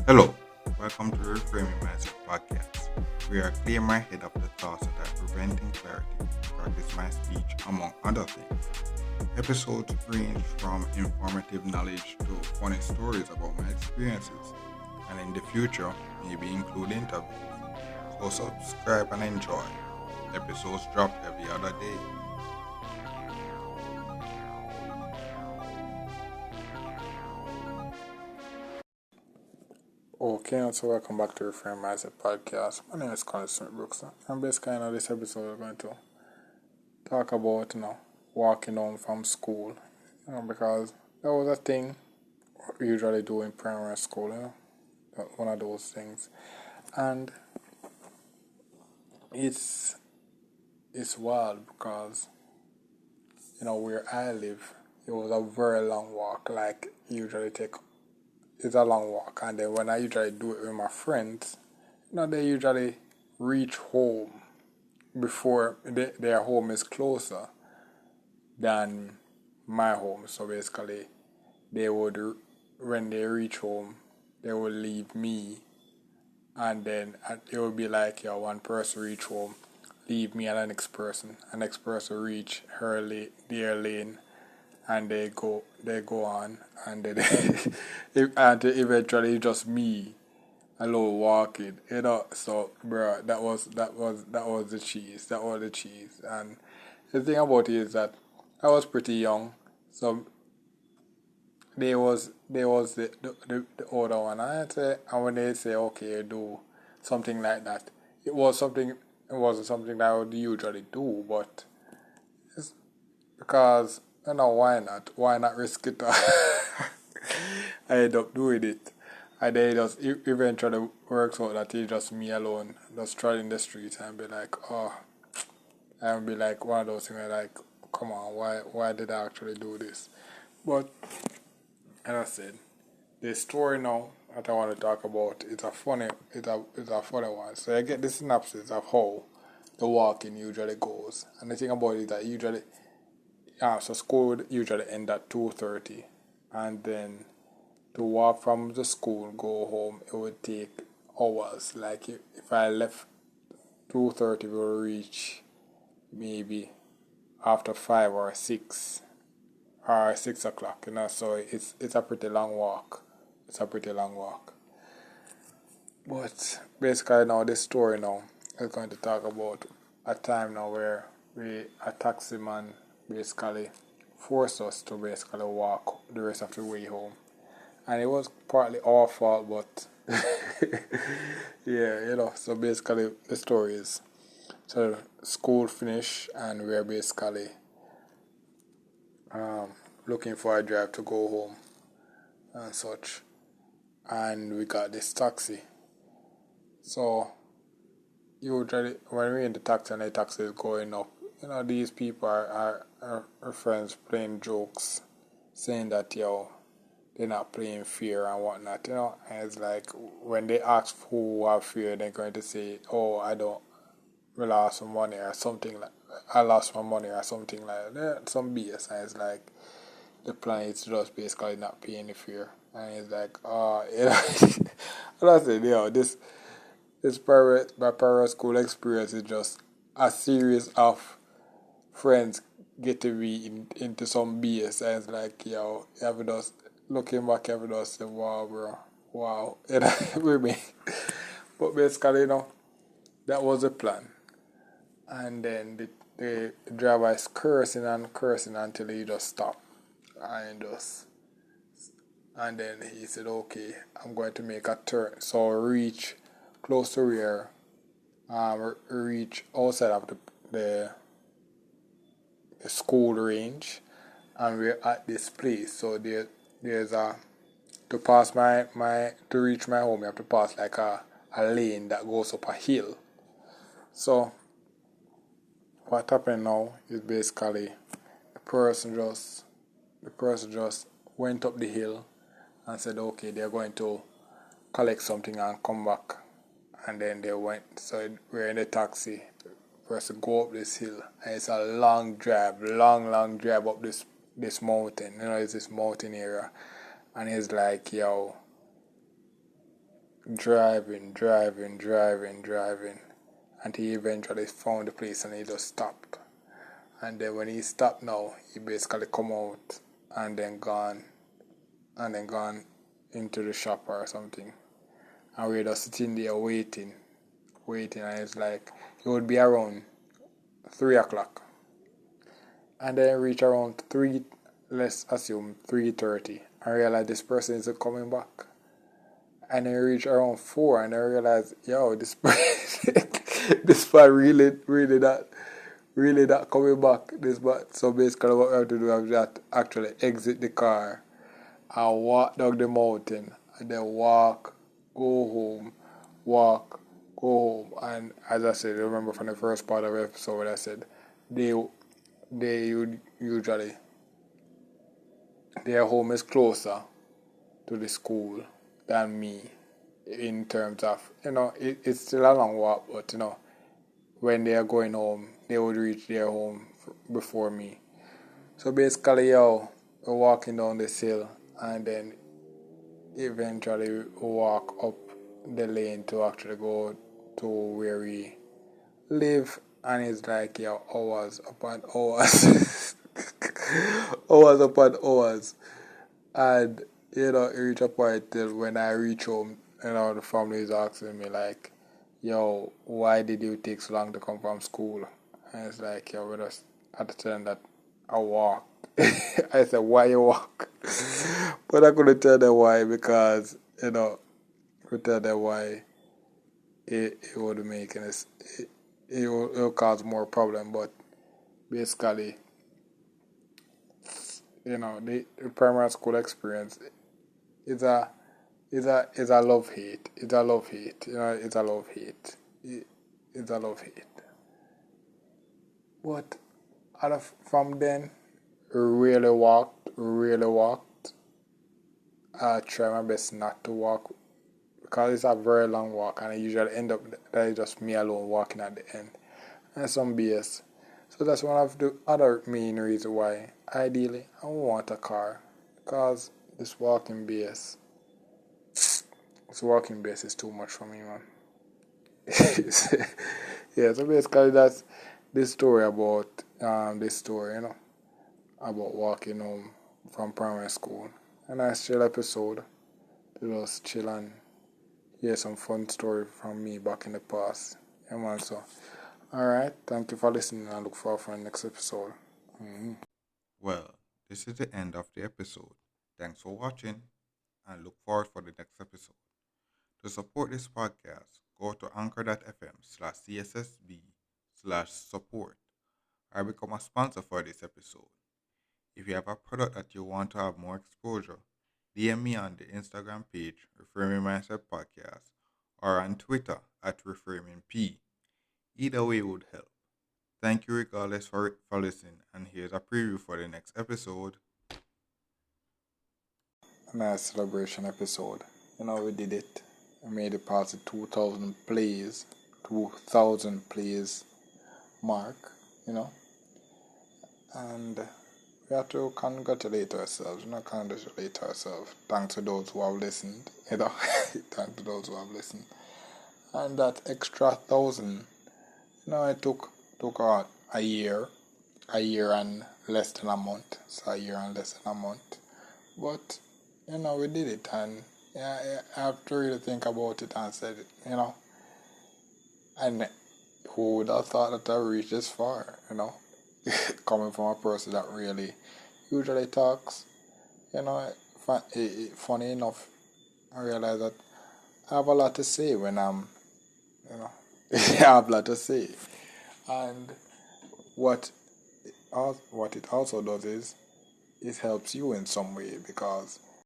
Hello, welcome to the Reframing Mindset podcast. We are clear my head of the thoughts that are preventing clarity to practice my speech, among other things. Episodes range from informative knowledge to funny stories about my experiences, and in the future, maybe include interviews. So subscribe and enjoy. Episodes drop every other day. Okay, so welcome back to Reframe Mindset Podcast. My name is Colin Smith Brooks, and basically, this episode, we're going to talk about, walking home from school, because that was a thing we usually do in primary school, one of those things, and it's wild because where I live, it was a very long walk. Like usually take it's a long walk, and then when I usually do it with my friends, they usually reach home before their home is closer than my home. So basically, they would, when they reach home, they would leave me, and then it would be like, one person reach home, leave me and the next person reach their lane, and they go on, and then and eventually just me alone walking, So, bro, that was the cheese. And the thing about it is that I was pretty young, so there was the older one. And when they say, okay, do something like that, it wasn't something that I would usually do, but it's because why not risk it? I end up doing it, and then it just eventually works out that it's just me alone, just trotting the streets, and be like, oh, and be like one of those things where like, come on, why did I actually do this? But as I said, the story now that I want to talk about is a funny one. So I get the synopsis of how the walking usually goes, and the thing about it is that usually, so school would usually end at 2:30, and then to walk from the school go home, it would take hours. Like if I left 2:30, we will reach maybe after 5 or 6 or 6 o'clock. So it's a pretty long walk. But basically now this story now is going to talk about a time now where a taxi man basically forced us to basically walk the rest of the way home. And it was partly our fault, but yeah, so basically the story is, so school finished and we're basically looking for a drive to go home and such, and we got this taxi. So usually when we're in the taxi and the taxi is going up, these people are friends playing jokes, saying that they're not playing fair and whatnot, and it's like when they ask who have fear, they're going to say, oh, I lost my money or something like I lost my money or something like that, some BS. And it's like the plan is just basically not paying the fear, and it's like, oh, and I said, my private school experience is just a series of friends get to be into some BS, and it's like, every does looking back, every does say, wow, bro, wow, with me. But basically, that was the plan, and then the driver is cursing and cursing until he just stopped, and then he said, okay, I'm going to make a turn. So reach close to where, reach outside of the school range, and we're at this place. So there's to pass to reach my home, you have to pass like a lane that goes up a hill. So what happened now is basically the person just went up the hill and said, okay, they're going to collect something and come back. And then they went. So we're in the taxi. for us to go up this hill, and it's a long drive, long drive up this mountain. You know, it's this mountain area, and it's like, yo, driving, until he eventually found the place and he just stopped. And then when he stopped now, he basically come out and then gone into the shop or something. And we're just sitting there waiting, and it's like it would be around 3 o'clock. And then reach around 3, let's assume 3:30. I realize this person isn't coming back. And then reach around 4 and I realize, yo, this part really not coming back. So basically what we have to do is that actually exit the car and walk down the mountain and then walk, go home, walk, go home. And as I said, remember from the first part of the episode, I said they usually their home is closer to the school than me, in terms of, it's still a long walk, but when they are going home, they would reach their home before me. So basically, we're walking down this hill and then eventually we walk up the lane to actually go to where we live, and it's like, hours upon hours. Hours upon hours. And it reached a point till when I reach home, the family is asking me like, yo, why did you take so long to come from school? And it's like, we just had to tell them that I walked. I said, why you walk? But I couldn't tell them why, because, could tell them why it would make it will cause more problem. But basically, the primary school experience is a love-hate. It's a love-hate. It's a love-hate. It's a love-hate. But from then, really walked. I try my best not to walk because it's a very long walk, and I usually end up that is just me alone walking at the end. And some BS. So that's one of the other main reasons why, ideally, I want a car. Because this walking base is too much for me, man. Yeah, so basically that's this story about, about walking home from primary school. A nice chill episode to just chill and hear some fun story from me back in the past. Yeah, man, so alright, thank you for listening, and I look forward for the next episode. Well, this is the end of the episode. Thanks for watching and look forward for the next episode. To support this podcast, go to anchor.fm/cssb/support or become a sponsor for this episode. If you have a product that you want to have more exposure, DM me on the Instagram page, Reframing Mindset Podcast, or on Twitter @ReframingP. Either way would help. Thank you regardless for listening, and here's a preview for the next episode. A nice celebration episode. We did it. We made it past the 2,000 plays mark, and we have to congratulate ourselves, thanks to those who have listened, thanks to those who have listened. And that extra 1,000, it took a year and less than a month. But, we did it, and I have to really think about it and said, and who would have thought that I reached this far, coming from a person that really usually talks, funny enough, I realize that I have a lot to say when I'm, I have a lot to say. And what it also does is it helps you in some way, because